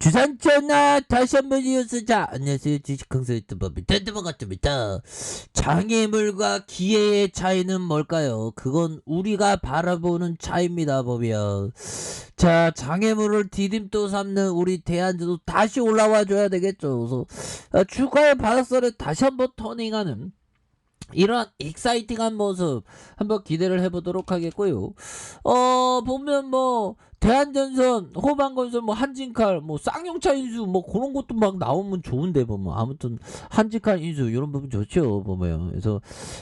주산 전화 다시 한번 이어서자. 안녕하세요. 주식강사 유튜버입니다. 같습니다. 장애물과 기회의 차이는 뭘까요? 그건 우리가 바라보는 차이입니다. 보면 자, 장애물을 디딤도 삼는 우리 대한주도 다시 올라와 줘야 되겠죠. 그래서 주가의 바닥선을 다시 한번 터닝하는 이런 익사이팅한 모습 한번 기대를 해보도록 하겠고요. 보면 뭐 대한전선, 호반건설, 뭐 한진칼, 뭐 쌍용차 인수, 뭐 그런 것도 막 나오면 좋은데 보면 아무튼 한진칼 인수 이런 부분 좋죠 보면. 그래서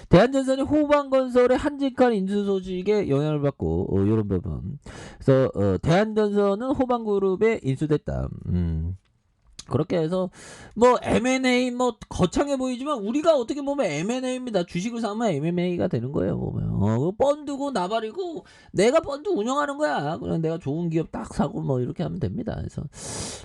대한전선이 호반건설의 한진칼 인수 소식에 영향을 받고 이런 부분. 그래서 대한전선은 호반그룹에 인수됐다. 그렇게 해서 뭐 M&A 뭐 거창해 보이지만 우리가 어떻게 보면 M&A입니다. 주식을 사면 M&A가 되는 거예요. 보면 펀드고 나발이고 내가 펀드 운영하는 거야. 그냥 내가 좋은 기업 딱 사고 뭐 이렇게 하면 됩니다. 그래서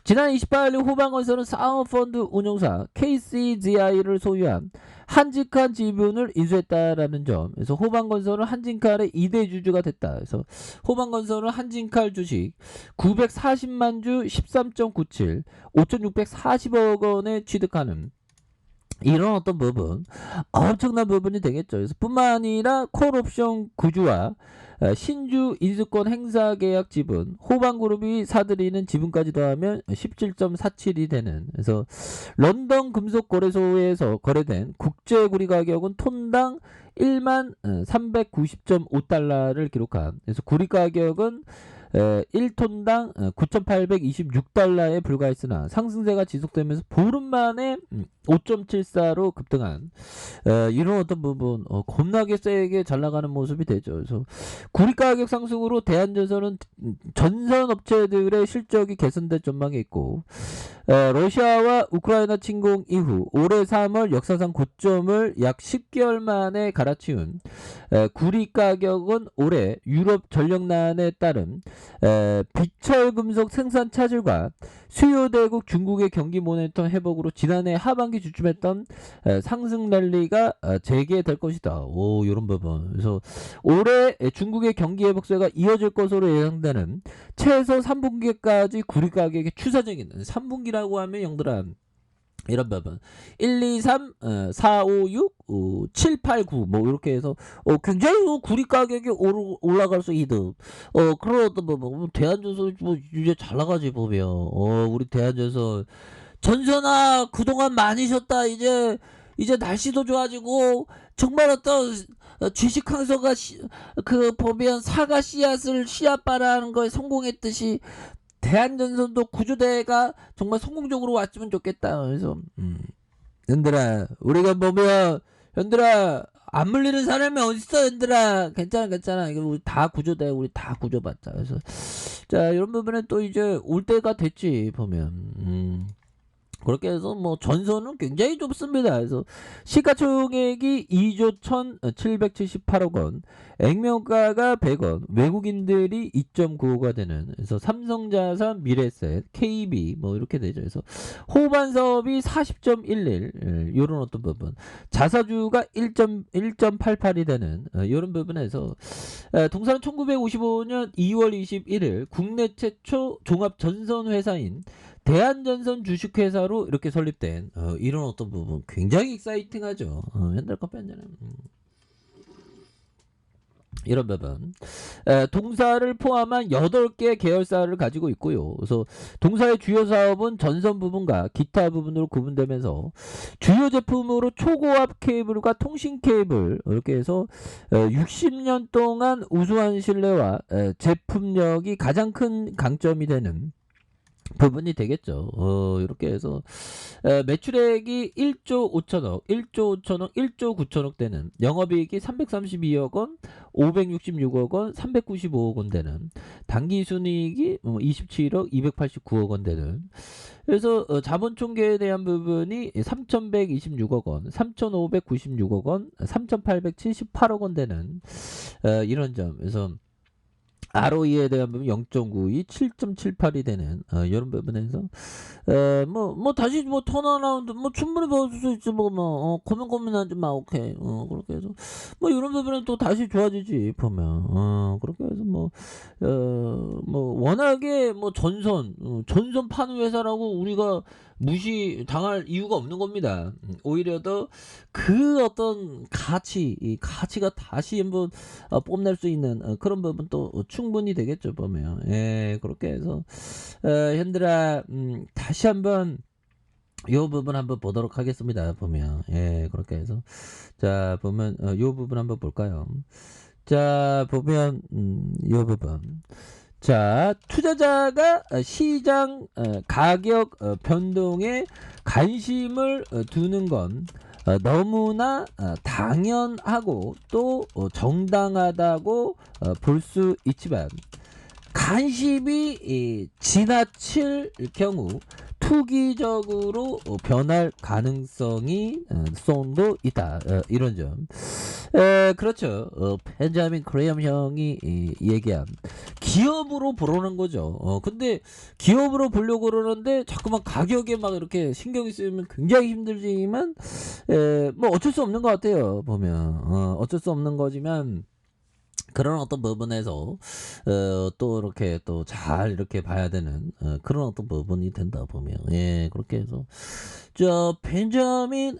지난 28일 호방건설은 사모펀드 운용사 KCGI를 소유한 한진칼 지분을 인수했다라는 점. 그래서 호방건설은 한진칼의 2대 주주가 됐다. 그래서 호방건설은 한진칼 주식 940만 주 13.97 5,640억 원에 취득하는 이런 어떤 부분, 엄청난 부분이 되겠죠. 그래서 뿐만 아니라 콜옵션 구주와 신주 인수권 행사 계약 지분, 호방그룹이 사들이는 지분까지 더하면 17.47이 되는. 그래서 런던 금속거래소에서 거래된 국제구리 가격은 톤당 1만 390.5달러를 기록한. 그래서 구리 가격은 1톤당 9,826달러에 불과했으나 상승세가 지속되면서 보름 만에 5.74로 급등한 이런 어떤 부분 겁나게 세게 잘 나가는 모습이 되죠. 그래서 구리 가격 상승으로 대한전선은 전선 업체들의 실적이 개선될 전망이 있고 러시아와 우크라이나 침공 이후 올해 3월 역사상 고점을 약 10개월 만에 갈아치운 구리 가격은 올해 유럽 전력난에 따른 비철금속 생산 차질과 수요 대국 중국의 경기 모멘텀 회복으로 지난해 하반기 주춤했던 상승 랠리가 재개될 것이다. 오, 이런 부분. 그래서 올해 중국의 경기 회복세가 이어질 것으로 예상되는 최소 3분기까지 구리 가격의 추세적인 3분기라고 하면 영들아 이런 부분 1, 2, 3, 4, 5, 6, 7, 8, 9 뭐 이렇게 해서 굉장히 구리 가격이 올라갈 수 있는 그런 어떤 부분 대한전선 뭐 이제 잘 나가지 보면 우리 대한전선 전선아 그동안 많이 쉬었다 이제 날씨도 좋아지고 정말 어떤 주식 강서가 그 보면 사과 씨앗바라는 거에 성공했듯이 대한전선도 구조대가 정말 성공적으로 왔으면 좋겠다. 그래서 현들아 우리가 보면 현들아 안 물리는 사람이 어딨어 현들아 괜찮아 이거 우리 다 구조대 우리 다 구조받자. 그래서 자 이런 부분에 또 이제 올 때가 됐지 보면 그렇게 해서 뭐 전선은 굉장히 좁습니다. 그래서 시가총액이 2조 1,778억 원, 액면가가 100원, 외국인들이 2.95가 되는. 그래서 삼성자산, 미래셋, KB 뭐 이렇게 되죠. 그래서 호반 사업이 40.11 이런 어떤 부분, 자사주가 1.88이 되는 이런 부분에서 동사는 1955년 2월 21일 국내 최초 종합 전선 회사인 대한전선 주식회사로 이렇게 설립된 이런 어떤 부분 굉장히 익사이팅하죠. 현대커피 한잔은 이런 부분 동사를 포함한 8개 계열사를 가지고 있고요. 그래서 동사의 주요 사업은 전선 부분과 기타 부분으로 구분되면서 주요 제품으로 초고압 케이블과 통신 케이블 이렇게 해서 60년 동안 우수한 신뢰와 제품력이 가장 큰 강점이 되는 부분이 되겠죠. 이렇게 해서 매출액이 1조 5천억, 1조 5천억, 1조 9천억 되는 영업이익이 332억 원, 566억 원, 395억 원 되는 당기순이익이 27억, 289억 원 되는 그래서 자본 총계에 대한 부분이 3,126억 원, 3,596억 원, 3,878억 원 되는 이런 점. 그래서 ROE에 대한 부분 0.92, 7.78이 되는 이런 부분에서 뭐 다시 뭐 턴어라운드 뭐 충분히 보여줄 수 있지 고민하지 마 오케이 그렇게 해서 뭐 이런 부분은 또 다시 좋아지지 보면 그렇게 해서 뭐 워낙에 뭐 전선 파는 회사라고 우리가 무시 당할 이유가 없는 겁니다. 오히려 더 그 어떤 이 가치가 다시 한번 뽐낼 수 있는 그런 부분 또 충분히 되겠죠 보면. 예, 그렇게 해서 현들아 다시 한번 요 부분 한번 보도록 하겠습니다 보면. 예, 그렇게 해서 자 보면 요 부분 한번 볼까요. 자 보면 요 부분. 자, 투자자가 시장 가격 변동에 관심을 두는 건 너무나 당연하고 또 정당하다고 볼 수 있지만 관심이 지나칠 경우 투기적으로 변할 가능성이 도 있다. 이런 점. 그렇죠. 벤자민 그레이엄 형이 얘기한 기업으로 보려는 거죠. 근데 기업으로 보려고 그러는데 자꾸만 가격에 막 이렇게 신경이 쓰이면 굉장히 힘들지만 뭐 어쩔 수 없는 것 같아요. 보면 어쩔 수 없는 거지만 그런 어떤 부분에서 또 이렇게 또 잘 이렇게 봐야 되는 그런 어떤 부분이 된다 보면 예 그렇게 해서 저 벤자민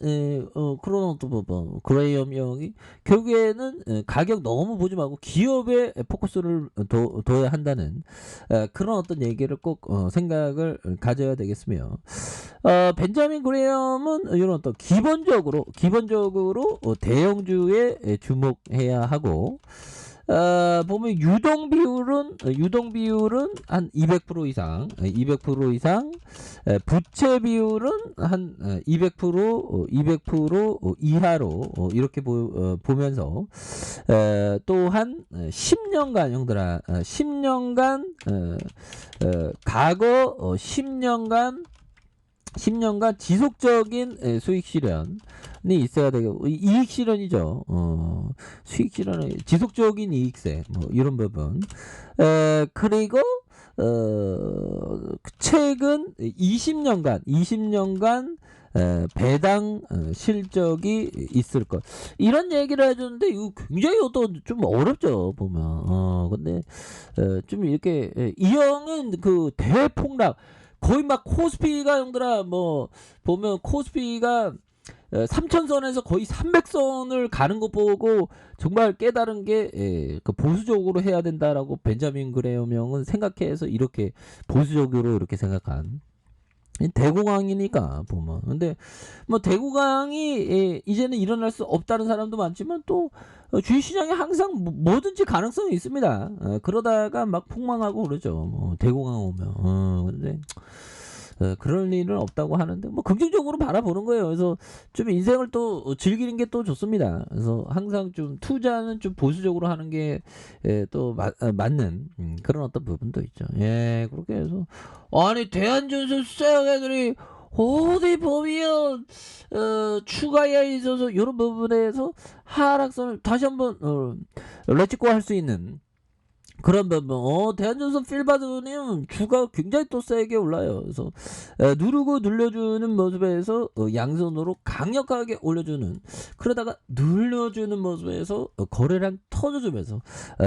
그런 어떤 부분 그레이엄 형이 결국에는 가격 너무 보지 말고 기업에 포커스를 둬야 한다는 그런 어떤 얘기를 꼭 생각을 가져야 되겠으며 벤자민 그레이엄은 이런 어떤 기본적으로 대형주에 주목해야 하고 보면 유동 비율은 한 200% 이상, 부채 비율은 한 200% 이하로 이렇게 보면서 또한 10년간 형들아 10년간 과거 10년간 지속적인 수익 실현이 있어야 되고 이익 실현이죠. 수익 실현은 지속적인 이익세 뭐 이런 부분. 그리고 최근 20년간 배당 실적이 있을 것 이런 얘기를 해주는데 이거 굉장히 좀 어렵죠 보면. 근데 좀 이렇게 이 형은 그 대폭락 거의 막 코스피가 형들아 뭐 보면 코스피가 3,000선에서 거의 300선을 가는 거 보고 정말 깨달은 게 그 보수적으로 해야 된다라고 벤자민 그레이엄 형은 생각해서 이렇게 보수적으로 이렇게 생각한 대공황이니까 보면. 근데 뭐 대공황이 이제는 일어날 수 없다는 사람도 많지만 또 주식시장에 항상 뭐든지 가능성이 있습니다. 그러다가 막 폭망하고 그러죠. 대공황 오면. 근데 그럴 일은 없다고 하는데 뭐 긍정적으로 바라보는 거예요. 그래서 좀 인생을 또 즐기는 게 또 좋습니다. 그래서 항상 좀 투자는 좀 보수적으로 하는 게 또 맞는 그런 어떤 부분도 있죠. 예, 그렇게 해서 아니 대한전선 수사형 애들이 어디 보면 추가에 있어서 이런 부분에서 하락선을 다시 한번 렛츠고 할 수 있는 그런 부분 대한전선 필바드님 주가 굉장히 또 세게 올라요. 그래서 누르고 눌려주는 모습에서 양손으로 강력하게 올려주는 그러다가 눌려주는 모습에서 거래량 터져주면서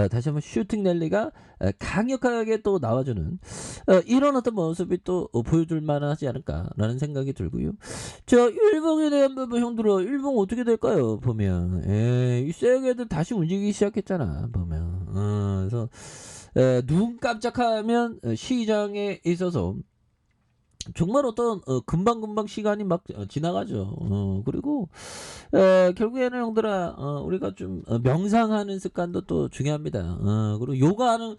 다시 한번 슈팅 랠리가 강력하게 또 나와주는 이런 어떤 모습이 또 보여줄 만하지 않을까라는 생각이 들고요. 자 일봉에 대한 부분 형들아 일봉 어떻게 될까요 보면 이 세게들 다시 움직이기 시작했잖아 보면 그래서 눈 깜짝하면 시장에 있어서 정말 어떤 금방금방 시간이 막 지나가죠. 그리고 결국에는 형들아 우리가 좀 명상하는 습관도 또 중요합니다. 그리고 요가도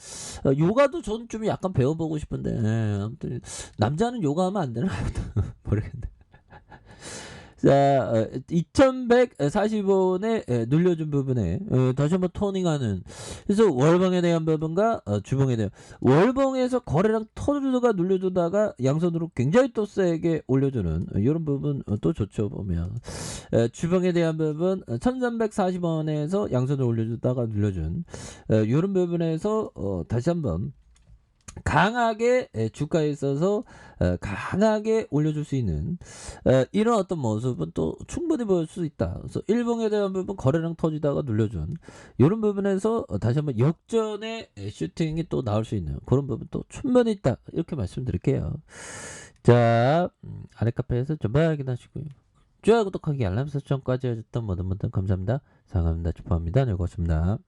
전 좀 약간 배워보고 싶은데 아무튼 남자는 요가하면 안 되나 모르겠네. 자, 2145원에 눌려준 부분에 다시 한번 토닝하는. 그래서 월봉에 대한 부분과 주봉에 대한, 월봉에서 거래량 터주다가 눌려주다가 양선으로 굉장히 또 세게 올려주는 이런 부분 또 좋죠. 보면 주봉에 대한 부분 1340원에서 양선을 올려주다가 눌려준 이런 부분에서 다시 한번 강하게 주가에 있어서 강하게 올려줄 수 있는 이런 어떤 모습은 또 충분히 보일 수 있다. 그래서 일봉에 대한 부분 거래량 터지다가 눌려준 이런 부분에서 다시 한번 역전의 슈팅이 또 나올 수 있는 그런 부분 또 충분히 있다. 이렇게 말씀드릴게요. 자, 아래 카페에서 전부 확인하시고요. 좋아요, 구독하기, 알람 설정까지 해줬던 모든 분들 감사합니다. 사랑합니다. 축복합니다. 네, 고맙습니다.